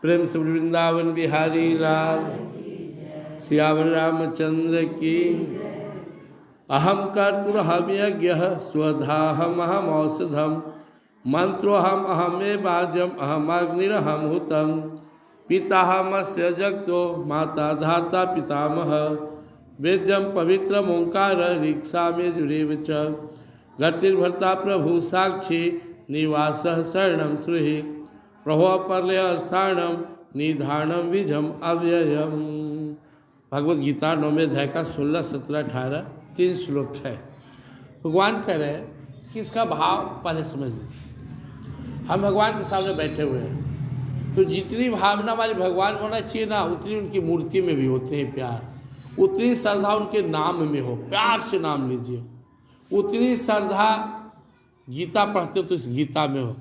प्रेम से वृंदावन बिहारी लाल सियावर रामचंद्र की। अहम कर्तुरहम यज्ञः स्वधाहम अहम औषधम मंत्रोहम अहमे बाजम अहमग्निरहम हुतम पिताहमस्य जगतो माता धाता पितामह वेद्यम पवित्रम ओंकार ऋक्षा में जुरेव च गतिर्भर्ता प्रभु साक्षी निवासः शरणं श्रुहि प्रभो परलय स्थानम निधानम विजम अव्ययम। भगवद गीता 9वें अध्याय का 16, 17, 18 3 श्लोक है। भगवान कह रहे हैं कि इसका भाव पहले समझ लें। हम भगवान के सामने बैठे हुए हैं तो जितनी भावना हमारी भगवान होना चाहिए ना, उतनी उनकी मूर्ति में भी होते हैं प्यार, उतनी श्रद्धा उनके नाम में हो, प्यार से नाम लीजिए। उतनी श्रद्धा गीता पढ़ते हो तो इस गीता में हो,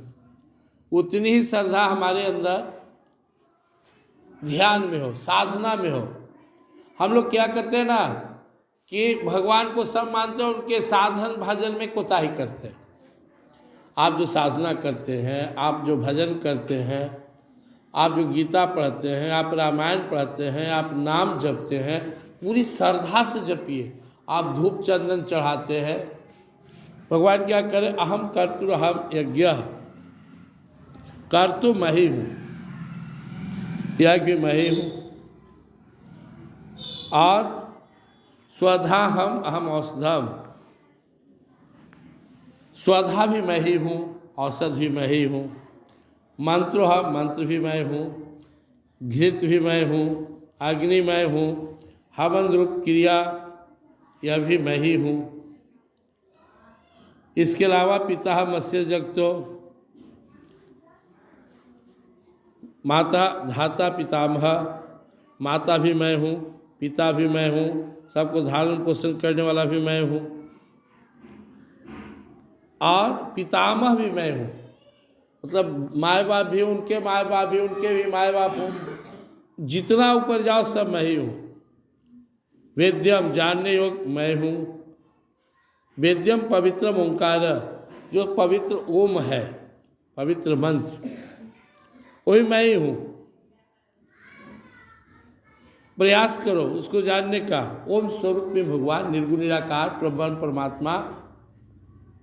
उतनी ही श्रद्धा हमारे अंदर ध्यान में हो, साधना में हो। हम लोग क्या करते हैं ना कि भगवान को सब मानते हैं, उनके साधन भजन में कोताही करते हैं। आप जो साधना करते हैं, आप जो भजन करते हैं, आप जो गीता पढ़ते हैं, आप रामायण पढ़ते हैं, आप नाम जपते हैं, पूरी श्रद्धा से जपिए। आप धूप चंदन चढ़ाते हैं, भगवान क्या करें, अहम कर्तुरहम यज्ञः, कर्तु मैं ही हूँ, यज्ञ मैं ही हूँ, और स्वधा हम अहम औषधम, स्वधा भी मैं ही हूँ, औषध भी मैं ही हूँ, मंत्रो हम, मंत्र भी मैं हूँ, घृत भी मैं हूँ, अग्नि मैं हूँ, हवन रूप क्रिया यह भी मैं ही हूँ। इसके अलावा पिता मत्स्य जगतो, माता धाता पितामह, माता भी मैं हूँ, पिता भी मैं हूँ, सबको धारण पोषण करने वाला भी मैं हूँ, और पितामह भी मैं हूँ, मतलब माँ बाप भी उनके, माँ बाप भी उनके भी माँ बाप हूँ। जितना ऊपर जाओ सब मैं ही हूँ। वेद्यम जानने योग्य मैं हूँ, वेद्यम पवित्रम ओंकार, जो पवित्र ओम है, पवित्र मंत्र, वही मैं ही हूँ। प्रयास करो उसको जानने का। ओम स्वरूप में भगवान निर्गुण निराकार प्रबल परमात्मा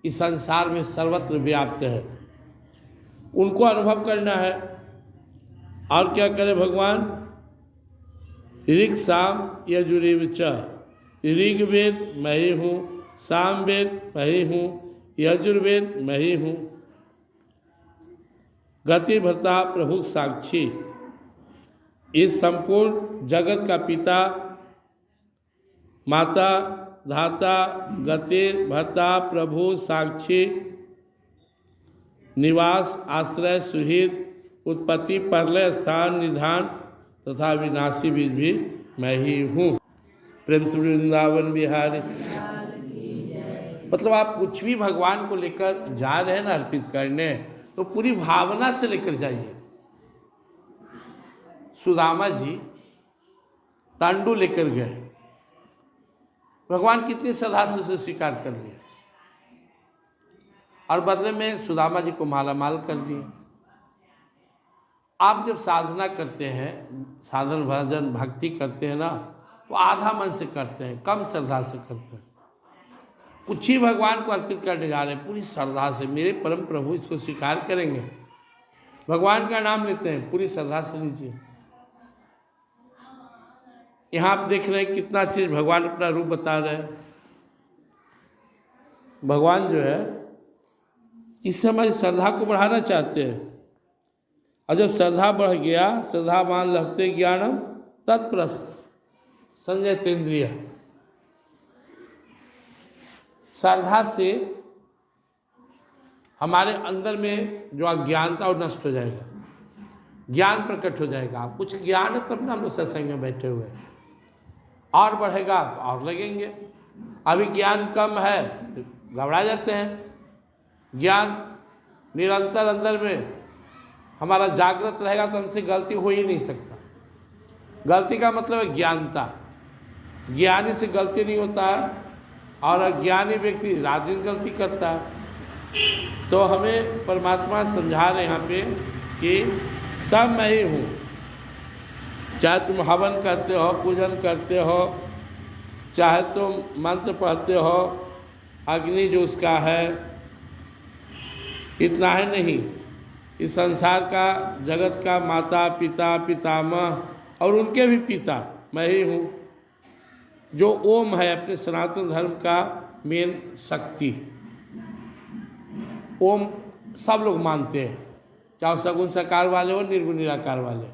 इस संसार में सर्वत्र व्याप्त है, उनको अनुभव करना है। और क्या करे भगवान, ऋक् साम यजुरेव च, ऋग्वेद मैं ही हूँ, सामवेद मैं ही हूँ, यजुर्वेद मैं ही हूँ, गति भर्ता प्रभु साक्षी, इस संपूर्ण जगत का पिता, माता धाता, गति भर्ता प्रभु साक्षी, निवास आश्रय सुहित, उत्पत्ति परलय स्थान निधान तथा विनाशी बीज भी मैं ही हूँ। प्रेम से वृंदावन बिहारी। मतलब आप कुछ भी भगवान को लेकर जा रहे हैं ना अर्पित करने, तो पूरी भावना से लेकर जाइए। सुदामा जी तांडू लेकर गए, भगवान कितनी श्रद्धा से उसे स्वीकार कर लिया, और बदले में सुदामा जी को माला माल कर दिए। आप जब साधना करते हैं, साधन भजन भक्ति करते हैं ना, तो आधा मन से करते हैं, कम श्रद्धा से करते हैं। कुछ ही भगवान को अर्पित करने जा रहे हैं पूरी श्रद्धा से, मेरे परम प्रभु इसको स्वीकार करेंगे। भगवान का नाम लेते हैं, पूरी श्रद्धा से लीजिए। यहाँ आप देख रहे हैं कितना चीज भगवान अपना रूप बता रहे हैं। भगवान जो है इससे हमारी श्रद्धा को बढ़ाना चाहते हैं, और जब श्रद्धा बढ़ गया, श्रद्धावान लभते ज्ञानम तत्प्रस्त संजय तेन्द्रिय, श्रद्धा से हमारे अंदर में जो अज्ञानता वो नष्ट हो जाएगा, ज्ञान प्रकट हो जाएगा। आप कुछ ज्ञान है तब ना हम लोग सत्संग में बैठे हुए हैं, और बढ़ेगा तो और लगेंगे। अभी ज्ञान कम है तो घबरा जाते हैं। ज्ञान निरंतर अंदर में हमारा जागृत रहेगा तो हमसे गलती हो ही नहीं सकता। गलती का मतलब है ज्ञानता, ज्ञानी से गलती नहीं होता है, और अज्ञानी व्यक्ति रात दिन गलती करता है। तो हमें परमात्मा समझा रहे यहाँ पे कि सब मैं ही हूँ, चाहे तुम हवन करते हो, पूजन करते हो, चाहे तुम मंत्र पढ़ते हो, अग्नि जो उसका है, इतना है नहीं, इस संसार का, जगत का माता पिता पितामह और उनके भी पिता मैं ही हूँ। जो ओम है अपने सनातन धर्म का मेन शक्ति, ओम सब लोग मानते हैं, चाहे सगुण साकार वाले हो, निर्गुण निराकार वाले।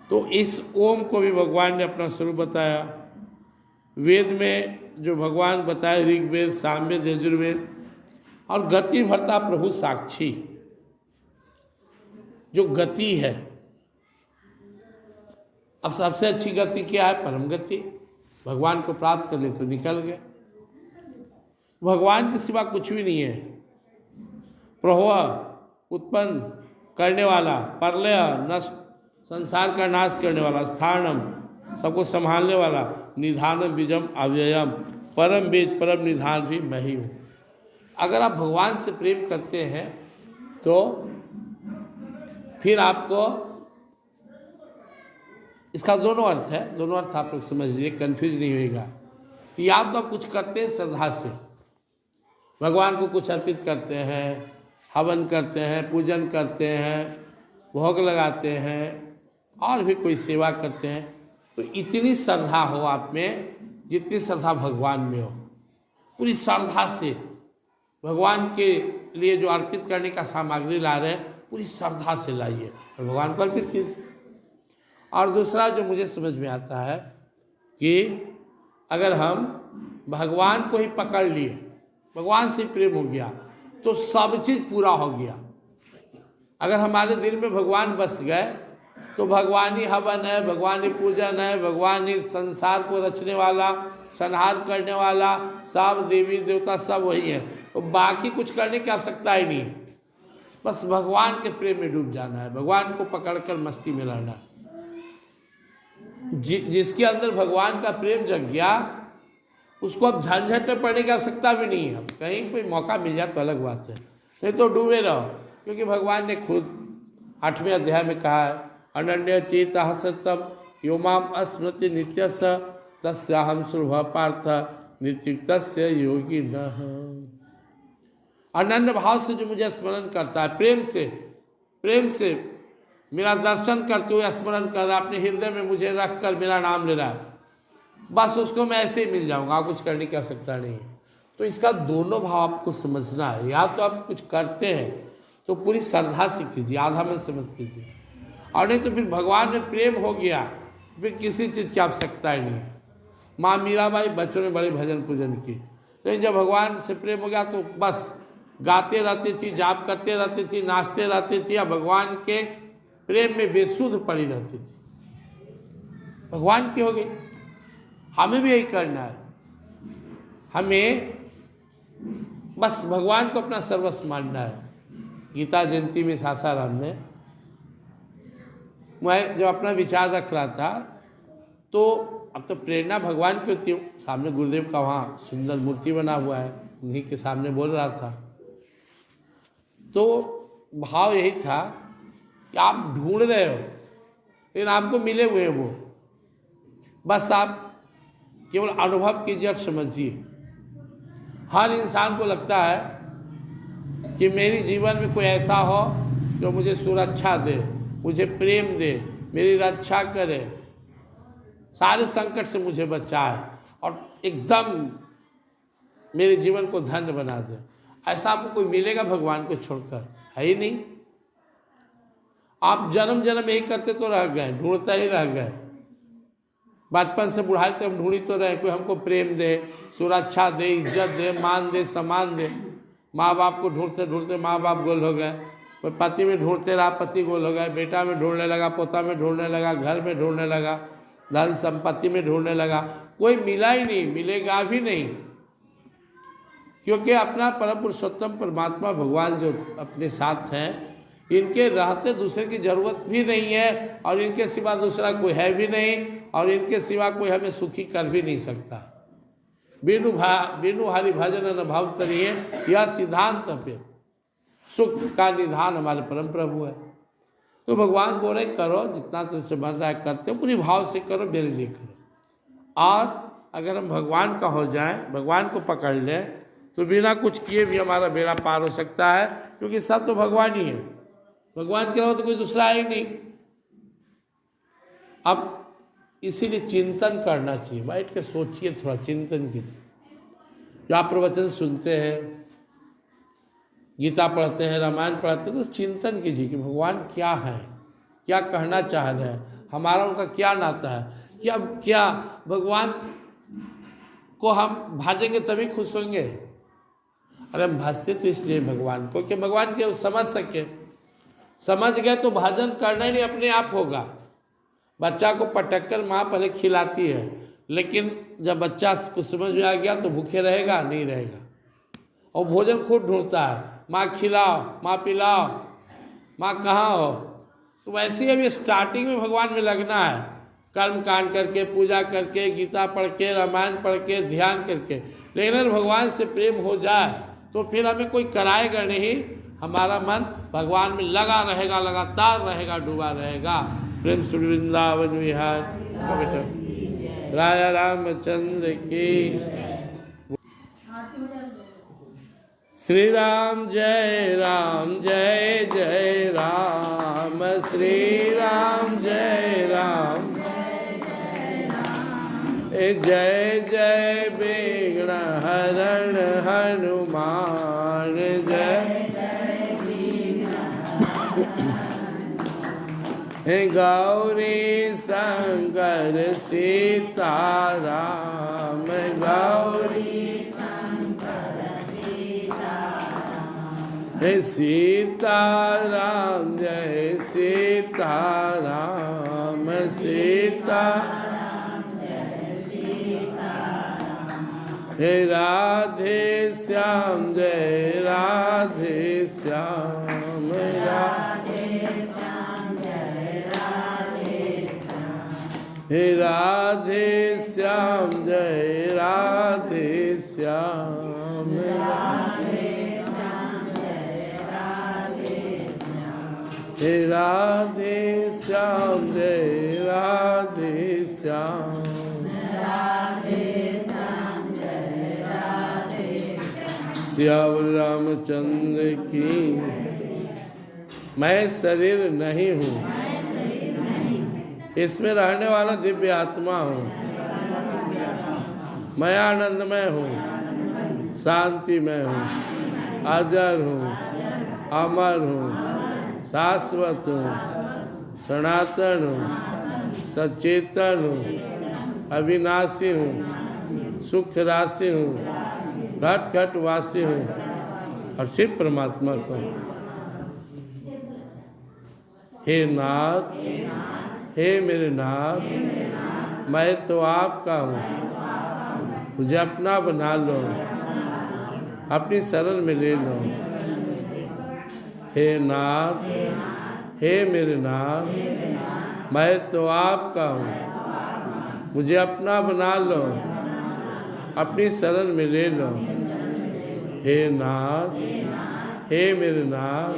तो इस ओम को भी भगवान ने अपना स्वरूप बताया। वेद में जो भगवान बताए, ऋग्वेद, सामवेद, यजुर्वेद, और गति भरता प्रभु साक्षी, जो गति है। अब सबसे अच्छी गति क्या है? परम गति। भगवान को प्राप्त कर ले तो निकल गए। भगवान के सिवा कुछ भी नहीं है। प्रभु उत्पन्न करने वाला, प्रलय नष्ट, संसार का नाश करने वाला, स्थानम सबको संभालने वाला, निधानम बीजम अव्ययम, परम बीज परम निधान भी मैं ही हूँ। अगर आप भगवान से प्रेम करते हैं तो फिर आपको, इसका दोनों अर्थ है, दोनों अर्थ आप लोग समझ लीजिए, कन्फ्यूज नहीं होएगा। या तो आप कुछ करते हैं श्रद्धा से, भगवान को कुछ अर्पित करते हैं, हवन करते हैं, पूजन करते हैं, भोग लगाते हैं, और भी कोई सेवा करते हैं, तो इतनी श्रद्धा हो आप में जितनी श्रद्धा भगवान में हो। पूरी श्रद्धा से भगवान के लिए जो अर्पित करने का सामग्री ला रहे हैं, पूरी श्रद्धा से लाइए और भगवान को अर्पित कीजिए। और दूसरा जो मुझे समझ में आता है कि अगर हम भगवान को ही पकड़ लिए, भगवान से प्रेम हो गया, तो सब चीज़ पूरा हो गया। अगर हमारे दिल में भगवान बस गए तो भगवान ही हवन है, भगवान ही पूजन है, भगवान ही संसार को रचने वाला, संहार करने वाला, सब देवी देवता सब वही है। तो बाकी कुछ करने की आवश्यकता ही नहीं है। बस भगवान के प्रेम में डूब जाना है, भगवान को पकड़कर मस्ती में रहना है। जिसके अंदर भगवान का प्रेम जग गया, उसको अब झंझट में पड़ने की आवश्यकता भी नहीं है। अब कहीं कोई मौका मिल जाए तो अलग बात है, नहीं तो डूबे रहो। क्योंकि भगवान ने खुद 8वें अध्याय में कहा है, अनन्य चेतः सतम यो माम अस्मृति नित्यस तस्याहं सुलभ पार्थ नित्युक्तस्य योगी न। अनन्य भाव से जो मुझे स्मरण करता है, प्रेम से मेरा दर्शन करते हुए स्मरण कर रहा है, अपने हृदय में मुझे रख कर मेरा नाम ले रहा है, बस उसको मैं ऐसे ही मिल जाऊंगा, कुछ करने की आवश्यकता नहीं है। तो इसका दोनों भाव आपको समझना है। या तो आप कुछ करते हैं तो पूरी श्रद्धा से कीजिए, आधा मन से मत कीजिए, और नहीं तो फिर भगवान में प्रेम हो गया, फिर किसी चीज़ की आवश्यकता ही नहीं है। माँ मीराबाई बच्चों ने बड़े भजन पूजन की, तो जब भगवान से प्रेम हो गया तो बस गाते रहती थी, जाप करते रहती थी, नाचते रहती थी, या भगवान के प्रेम में बेसुध पड़ी रहती थी। भगवान की हो गई। हमें भी यही करना है। हमें बस भगवान को अपना सर्वस्व मानना है। गीता जयंती में सासाराम में मैं जब अपना विचार रख रहा था, तो अब तो प्रेरणा भगवान की होती है। सामने गुरुदेव का वहाँ सुंदर मूर्ति बना हुआ है, उन्हीं के सामने बोल रहा था। तो भाव यही था कि आप ढूंढ रहे हो, लेकिन आपको मिले हुए हैं वो, बस आप केवल अनुभव कीजिए और समझिए। हर इंसान को लगता है कि मेरे जीवन में कोई ऐसा हो जो मुझे सुरक्षा दे, मुझे प्रेम दे, मेरी रक्षा करे, सारे संकट से मुझे बचाए और एकदम मेरे जीवन को धन्य बना दे। ऐसा आपको कोई मिलेगा भगवान को छोड़कर? है ही नहीं। आप जन्म जन्म यही करते तो रह गए, ढूंढते ही रह गए। बचपन से बुढ़ाई तक हम ढूंढ ही तो रहे, कोई हमको प्रेम दे, सुरक्षा दे, इज्जत दे, मान दे, सम्मान दे। माँ बाप को ढूंढते ढूंढते माँ बाप गोल हो गए, कोई पति में ढूंढते रहा, पति गोल हो गए, बेटा में ढूंढने लगा, पोता में ढूंढने लगा, घर में ढूंढने लगा, धन संपत्ति में ढूंढने लगा, कोई मिला ही नहीं, मिलेगा भी नहीं। क्योंकि अपना परम पुरुषोत्तम परमात्मा भगवान जो अपने साथ हैं, इनके रहते दूसरे की जरूरत भी नहीं है, और इनके सिवा दूसरा कोई है भी नहीं, और इनके सिवा कोई हमें सुखी कर भी नहीं सकता। बिनु हरि भजन न भाव तरिए, यह सिद्धांत पे सुख का निधान हमारे परम प्रभु है। तो भगवान बोल रहे करो, जितना तुमसे बन रहा है करते हो, पूरी भाव से करो, मेरे लिए करो। और अगर हम भगवान का हो जाएं, भगवान को पकड़ लें, तो बिना कुछ किए भी हमारा बेड़ा पार हो सकता है, क्योंकि सब तो भगवान ही है। भगवान के अलावा तो कोई दूसरा है ही नहीं। अब इसीलिए चिंतन करना चाहिए, बैठ के सोचिए, थोड़ा चिंतन कीजिए। जो आप प्रवचन सुनते हैं, गीता पढ़ते हैं, रामायण पढ़ते हैं, तो चिंतन कीजिए कि भगवान क्या है, क्या कहना चाह रहे हैं, हमारा उनका क्या नाता है, क्या भगवान को हम भाजेंगे तभी खुश होंगे। अरे हम भाजते तो इसलिए भगवान को कि भगवान के समझ सके, समझ गए तो भाजन करना ही नहीं, अपने आप होगा। बच्चा को पटक कर माँ पहले खिलाती है, लेकिन जब बच्चा को समझ में आ गया तो भूखे रहेगा नहीं रहेगा, और भोजन खुद ढूंढता है, माँ खिलाओ, माँ पिलाओ, माँ कहाँ हो। तो वैसे ही अभी स्टार्टिंग में भगवान में लगना है, कर्म कांड करके, पूजा करके, गीता पढ़ के, रामायण पढ़ के, ध्यान करके। लेकिन अगर भगवान से प्रेम हो जाए तो फिर हमें कोई कराएगा नहीं, हमारा मन भगवान में लगा रहेगा, लगातार रहेगा, डूबा रहेगा। प्रेम से वृंदावन विहार राजा रामचंद्र की। श्री राम जय जय राम, श्री राम जय राम, जय जय विघ्न हरण हनुमान, जय गौरी शंकर सीताराम, गौरी सीताराम, जय सीताराम, सीता हे राधे श्याम, जय राधे श्याम, हे राधे श्याम, जय राधे श्याम, हे राधे श्याम, जय राधे श्याम। सियावर रामचंद्र की। मैं शरीर नहीं हूँ, इसमें रहने वाला दिव्य आत्मा हूँ। मैं आनंदमय हूँ, शांतिमय हूँ, अजर हूँ, अमर हूँ, शाश्वत हूँ, सनातन हूँ, सचेतन हूँ, अविनाशी हूँ, सुख राशि हूँ, घट घट वासी हूँ और शिव परमात्मा को। हे नाथ, हे मेरे नाथ, मैं तो आपका हूँ, मुझे अपना बना लो, अपनी शरण में ले लो। हे नाथ, हे मेरे नाथ, मैं तो आपका हूँ, मुझे अपना बना लो, अपनी शरण में ले लो। हे नाथ, हे मेरे नाथ,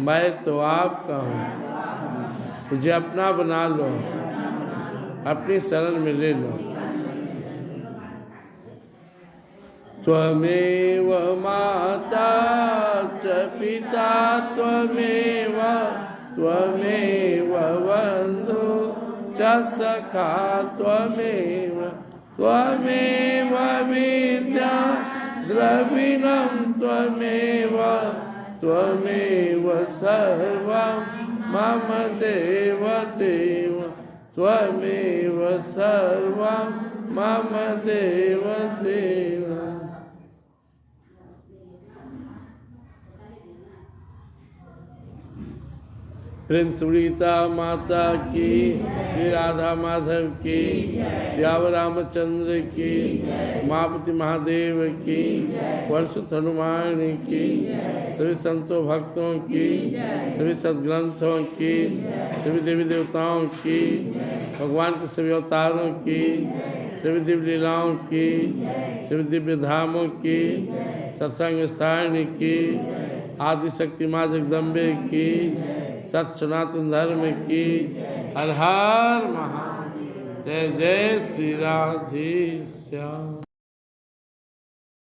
मैं तो आपका हूँ, मुझे अपना बना लो, अपनी शरण में ले लो। त्वमेव माता च पिता, त्वमेव बंधु च सखा, त्वमेव विद्या द्रविणं, त्वमेव सर्वं मम देव देव, त्वमेव सर्वं मम देव देव। प्रेम सुरीता माता की, श्री राधा माधव की, श्याम रामचंद्र की, उमापति महादेव की, वंशुत हनुमान की, सभी संतों भक्तों की, सभी सद्ग्रंथों की, सभी देवी देवताओं की, भगवान के सभी अवतारों की, सभी दिव्य लीलाओं की, सभी दिव्य धामों की, सत्संग स्थान की, आदिशक्ति माँ जगदम्बे की, सत सनातन धर्म की। हर हर महादेव। जय जय श्री राधे श्याम।